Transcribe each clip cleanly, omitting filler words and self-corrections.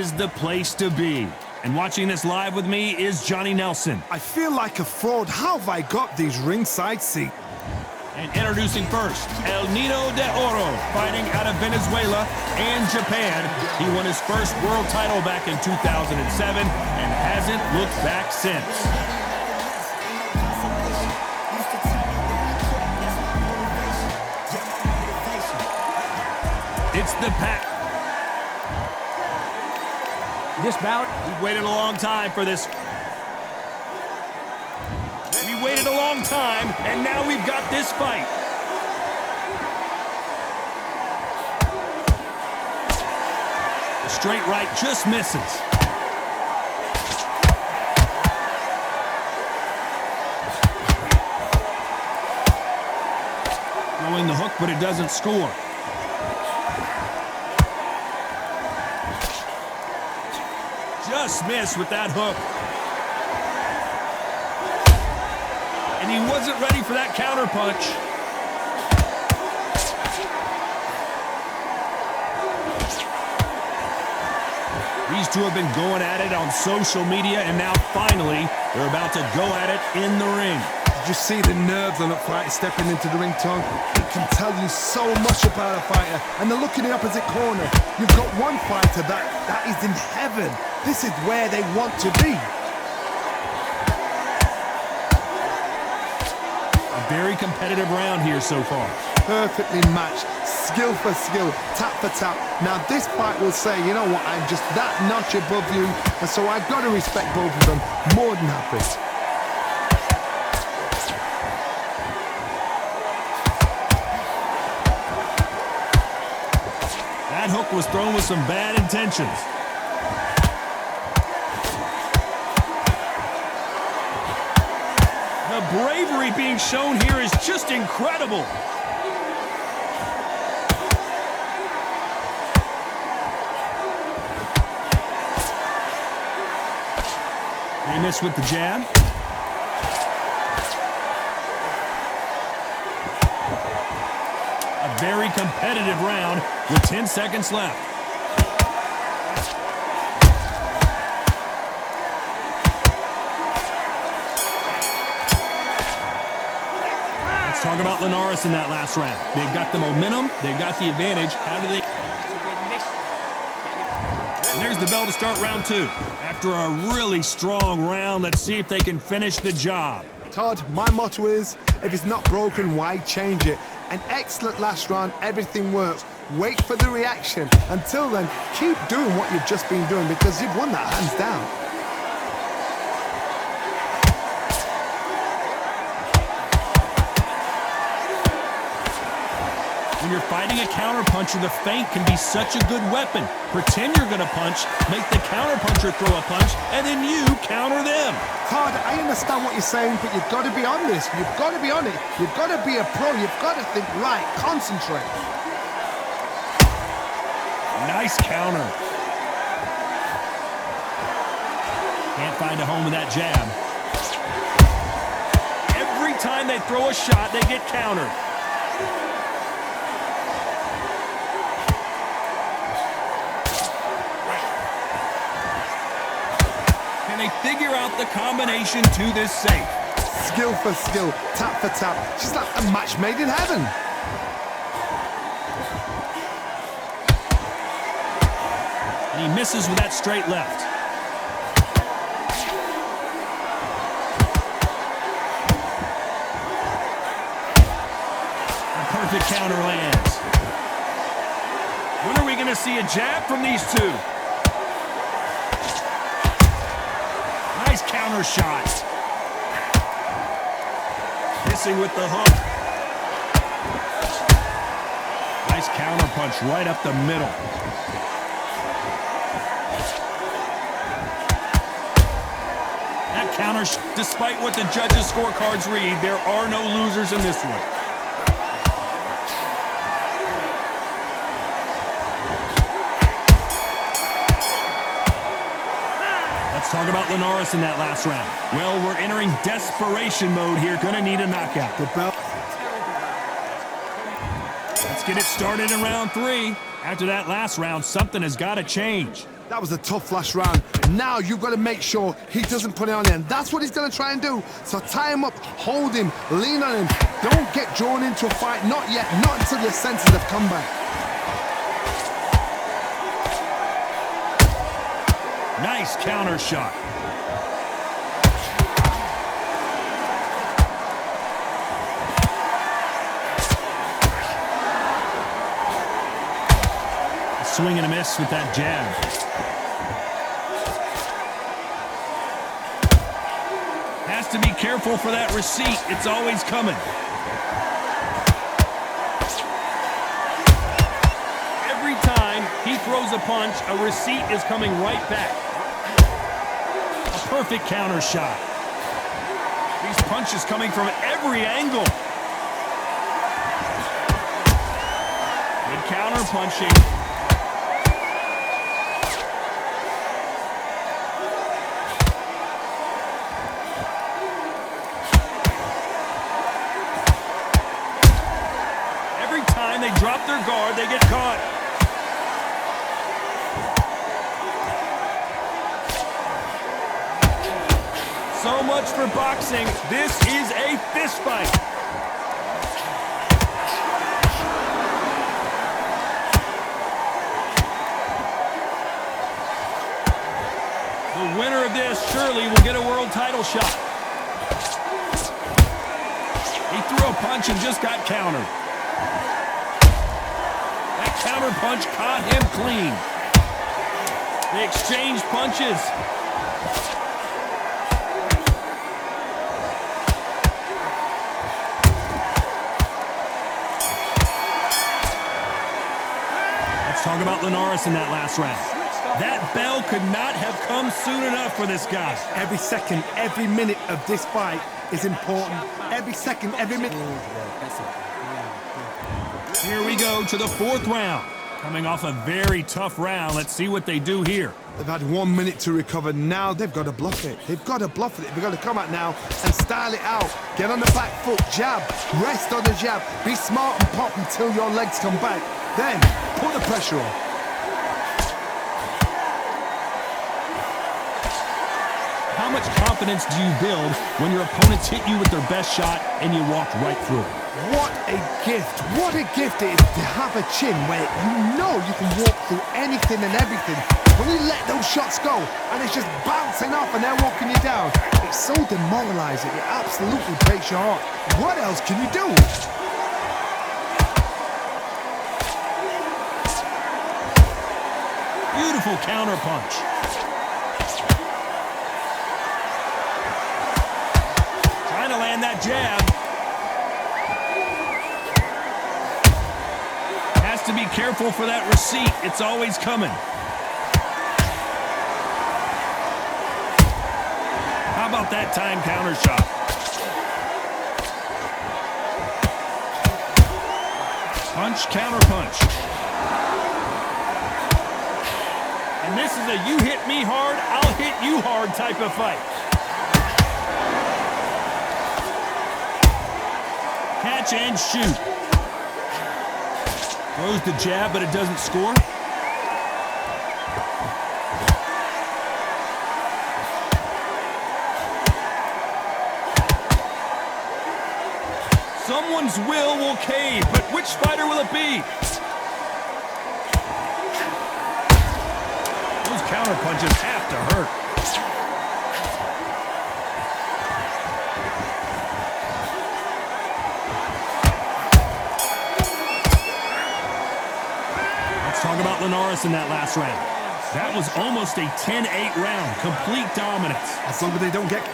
is the place to be. And watching this live with me is Johnny Nelson. I feel like a fraud. How have I got these ringside seats? And introducing first, El Nido de Oro, fighting out of Venezuela and Japan. He won his first world title back in 2007 and hasn't looked back since. It's the pack. This bout, we've waited a long time for this. We waited a long time, and now we've got this fight. The straight right just misses. Throwing the hook, but it doesn't score. Just missed with that hook. And he wasn't ready for that counter punch. These two have been going at it on social media, and now finally they're about to go at it in the ring. Did you see the nerves on a fighter stepping into the ring, Tom? It can tell you so much about a fighter. And the look in the opposite corner. You've got one fighter that is in heaven. This is where they want to be. A very competitive round here so far. Perfectly matched, skill for skill, tap for tap. Now this fight will say, you know what, I'm just that notch above you, and so I've got to respect both of them more than happy. That hook was thrown with some bad intentions. The bravery being shown here is just incredible. They miss with the jab. A very competitive round with 10 seconds left. Let's talk about Linares in that last round. They've got the momentum. They've got the advantage. How do they... And there's the bell to start round two. After a really strong round, let's see if they can finish the job. Todd, my motto is, if it's not broken, why change it? An excellent last round, everything works. Wait for the reaction. Until then, keep doing what you've just been doing because you've won that hands down. When you're fighting a counterpuncher, the feint can be such a good weapon. Pretend you're going to punch, make the counterpuncher throw a punch, and then you counter them. Todd, I understand what you're saying, but you've got to be on this. You've got to be on it. You've got to be a pro. You've got to think right. Concentrate. Nice counter. Can't find a home with that jab. Every time they throw a shot, they get countered. Can they figure out the combination to this safe? Skill for skill, tap for tap. Just like a match made in heaven. And he misses with that straight left. A perfect counter lands. When are we going to see a jab from these two? Nice counter shot. Missing with the hook. Nice counter punch right up the middle. That counter, despite what the judges' scorecards read, there are no losers in this one. Let's talk about Linares in that last round. Well, we're entering desperation mode here. Gonna need a knockout. Let's get it started in round three. After that last round, something has got to change. That was a tough last round. Now you've got to make sure he doesn't put it on you, and that's what he's going to try and do. So tie him up, hold him, lean on him. Don't get drawn into a fight. Not yet. Not until your senses have come back. Nice counter shot. Swing and a miss with that jab. Has to be careful for that receipt. It's always coming. Every time he throws a punch, a receipt is coming right back. A perfect counter shot. These punches coming from every angle. Good counter punching. They drop their guard, they get caught. So much for boxing. This is a fist fight. The winner of this surely will get a world title shot. He threw a punch and just got countered. Counter punch caught him clean. They exchanged punches. Let's talk about Linares in that last round. That bell could not have come soon enough for this guy. Every second, every minute of this fight is important. Every second, every minute. Here we go to the fourth round. Coming off a very tough round. Let's see what they do here. They've had 1 minute to recover. Now they've got to bluff it. They've got to bluff it. They've got to come out now and style it out. Get on the back foot, jab, rest on the jab. Be smart and pop until your legs come back. Then put the pressure on. How much confidence do you build when your opponents hit you with their best shot and you walk right through it? What a gift. What a gift it is to have a chin where you know you can walk through anything and everything. When you let those shots go and it's just bouncing off and they're walking you down, it's so demoralizing. It absolutely breaks your heart. What else can you do? Beautiful counter punch. Trying to land that jab. Has to be careful for that receipt. It's always coming. How about that time counter shot? Punch, counter punch. And this is a you hit me hard, I'll hit you hard type of fight. Catch and shoot. Throws the jab, but it doesn't score. Someone's will cave, but which fighter will it be? Those counter punches have to hurt. Talk about Linares in that last round. That was almost a 10-8 round. Complete dominance. As long as they don't get...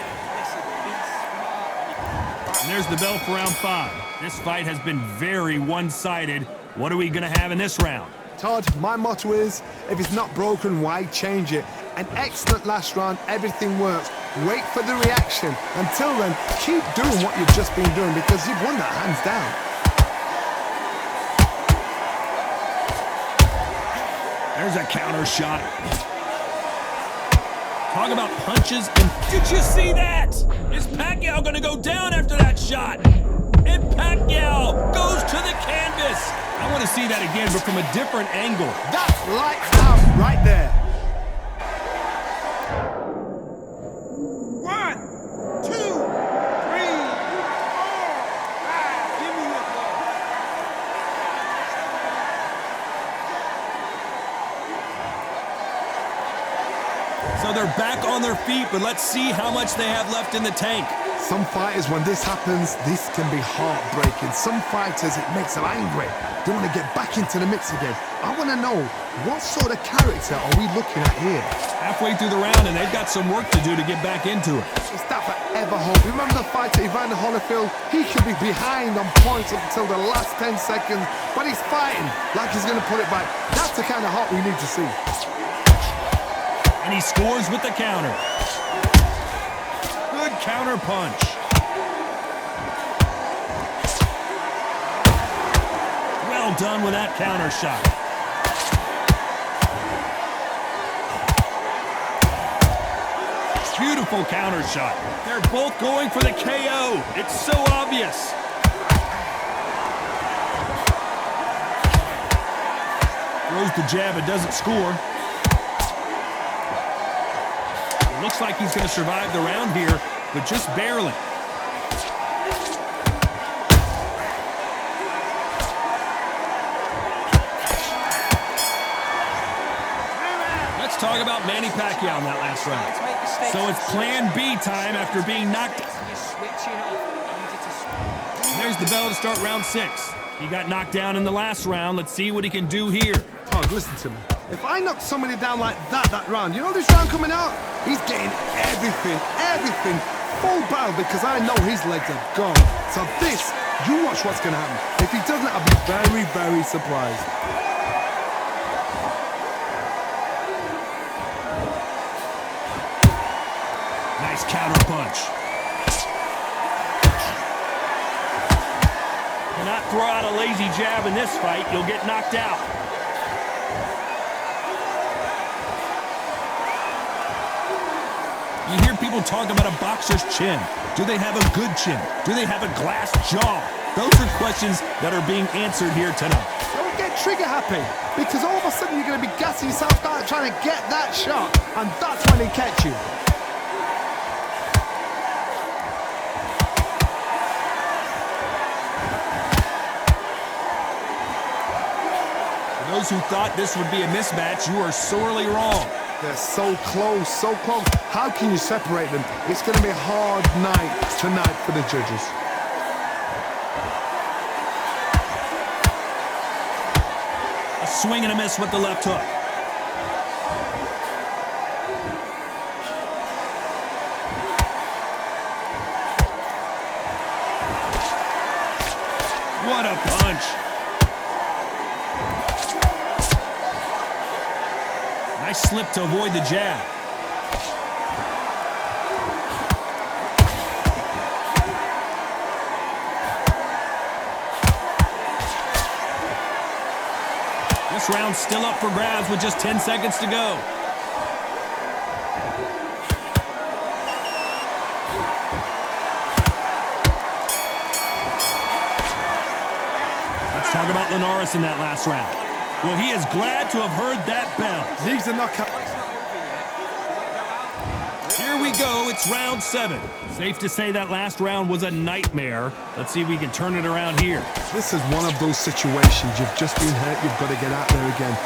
And there's the bell for round 5. This fight has been very one-sided. What are we going to have in this round? Todd, my motto is, if it's not broken, why change it? An excellent last round. Everything works. Wait for the reaction. Until then, keep doing what you've just been doing because you've won that hands down. There's a counter shot. Talk about punches and... Did you see that? Is Pacquiao going to go down after that shot? And Pacquiao goes to the canvas. I want to see that again, but from a different angle. That's lights out right there. So they're back on their feet, but let's see how much they have left in the tank. Some fighters, when this happens, this can be heartbreaking. Some fighters, it makes them angry. They want to get back into the mix again. I want to know, what sort of character are we looking at here? Halfway through the round, and they've got some work to do to get back into it. Is that forever hope? Remember the fighter Evander Holyfield? He could be behind on points up until the last 10 seconds, but he's fighting like he's going to put it back. That's the kind of heart we need to see. And he scores with the counter. Good counter punch. Well done with that counter shot. Beautiful counter shot. They're both going for the KO. It's so obvious. Throws the jab, it doesn't score. It looks like he's going to survive the round here, but just barely. Let's talk about Manny Pacquiao in that last round. So it's plan B time after being knocked. There's the bell to start round 6. He got knocked down in the last round. Let's see what he can do here. Pog, listen to me. If I knock somebody down like that round, you know this round coming out? He's getting everything, full barrel, because I know his legs are gone. So this, you watch what's going to happen. If he doesn't, I'll be very, very surprised. Nice counter punch. Cannot throw out a lazy jab in this fight. You'll get knocked out. You hear people talk about a boxer's chin. Do they have a good chin? Do they have a glass jaw? Those are questions that are being answered here tonight. Don't get trigger happy, because all of a sudden you're going to be gassing yourself out trying to get that shot, and that's when they catch you. Those who thought this would be a mismatch, you are sorely wrong. They're so close, so close. How can you separate them? It's going to be a hard night tonight for the judges. A swing and a miss with the left hook. What a punch. Nice slip to avoid the jab. This round's still up for grabs with just 10 seconds to go. Let's talk about Linares in that last round. Well, he is glad to have heard that bell. Needs a knockout. Here we go. It's round 7. Safe to say that last round was a nightmare. Let's see if we can turn it around here. This is one of those situations. You've just been hurt. You've got to get out there again.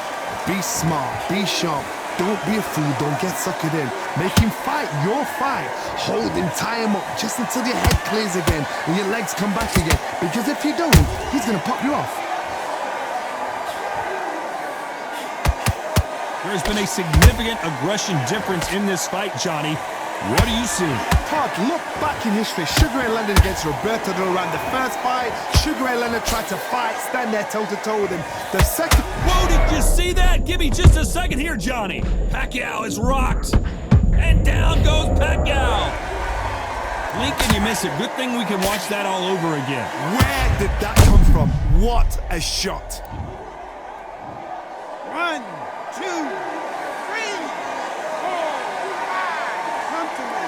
Be smart. Be sharp. Don't be a fool. Don't get suckered in. Make him fight your fight. Hold him. Tie him up just until your head clears again and your legs come back again. Because if you don't, he's going to pop you off. There's been a significant aggression difference in this fight, Johnny. What do you see? Todd, look back in history. Sugar Ray Leonard against Roberto Duran. The first fight, Sugar Ray Leonard tried to fight, stand there toe-to-toe with him. The second... Whoa, did you see that? Give me just a second here, Johnny. Pacquiao is rocked. And down goes Pacquiao. Blink and you miss it. Good thing we can watch that all over again. Where did that come from? What a shot. 1, 2, 3, 4, 5. Come to me.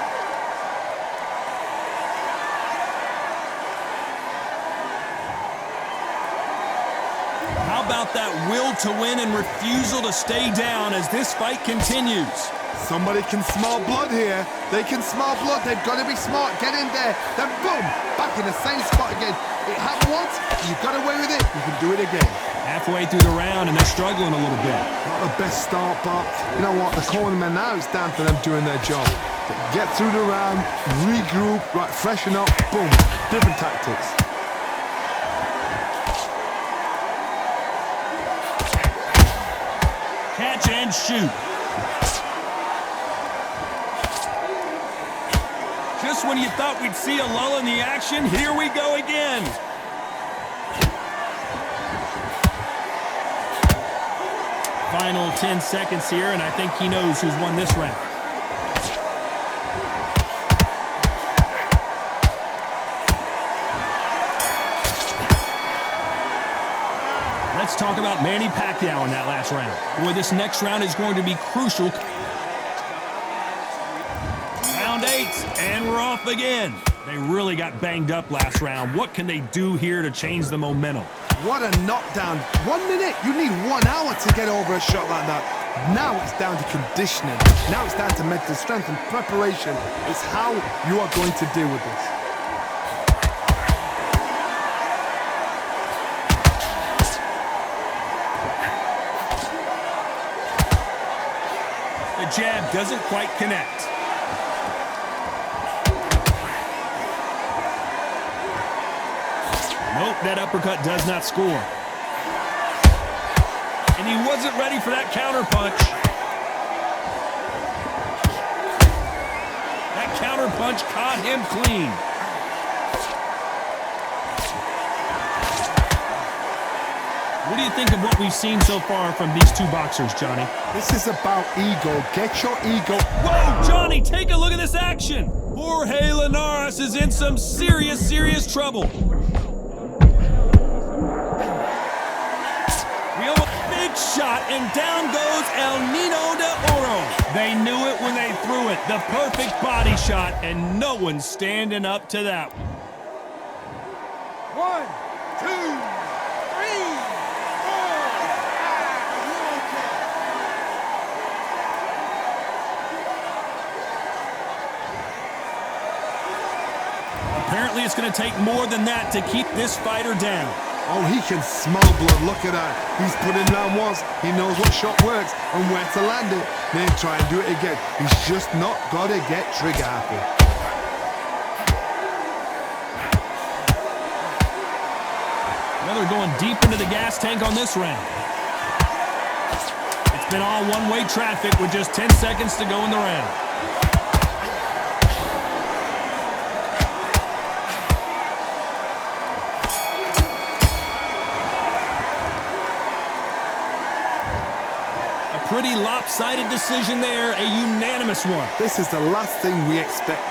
How about that will to win and refusal to stay down as this fight continues? Somebody can smell blood here. They can smell blood. They've got to be smart. Get in there. Then boom, back in the same spot again. It happened once. You got away with it. You can do it again. Halfway through the round, and they're struggling a little bit. Not the best start, but you know what? The cornermen now, it's down to them doing their job. Get through the round, regroup, right, freshen up, boom, different tactics. Catch and shoot. Just when you thought we'd see a lull in the action, here we go again. Final 10 seconds here, and I think he knows who's won this round. Let's talk about Manny Pacquiao in that last round. Boy, this next round is going to be crucial. Round 8, and we're off again. They really got banged up last round. What can they do here to change the momentum? What a knockdown. 1 minute, you need 1 hour to get over a shot like that. Now it's down to conditioning. Now it's down to mental strength and preparation. It's how you are going to deal with this. The jab doesn't quite connect. Nope, that uppercut does not score. And he wasn't ready for that counter punch. That counter punch caught him clean. What do you think of what we've seen so far from these two boxers, Johnny? This is about ego. Get your ego. Whoa, Johnny, take a look at this action. Jorge Linares is in some serious trouble. Big shot, and down goes El Nino de Oro. They knew it when they threw it. The perfect body shot, and no one's standing up to that. 1, 2, 3, 4, 5. Apparently, it's going to take more than that to keep this fighter down. Oh, he can smell blood. Look at that. He's put in down once. He knows what shot works and where to land it. Then try and do it again. He's just not got to get trigger happy. Now they're going deep into the gas tank on this round. It's been all one-way traffic with just 10 seconds to go in the round. Pretty lopsided decision there, a unanimous one. This is the last thing we expect.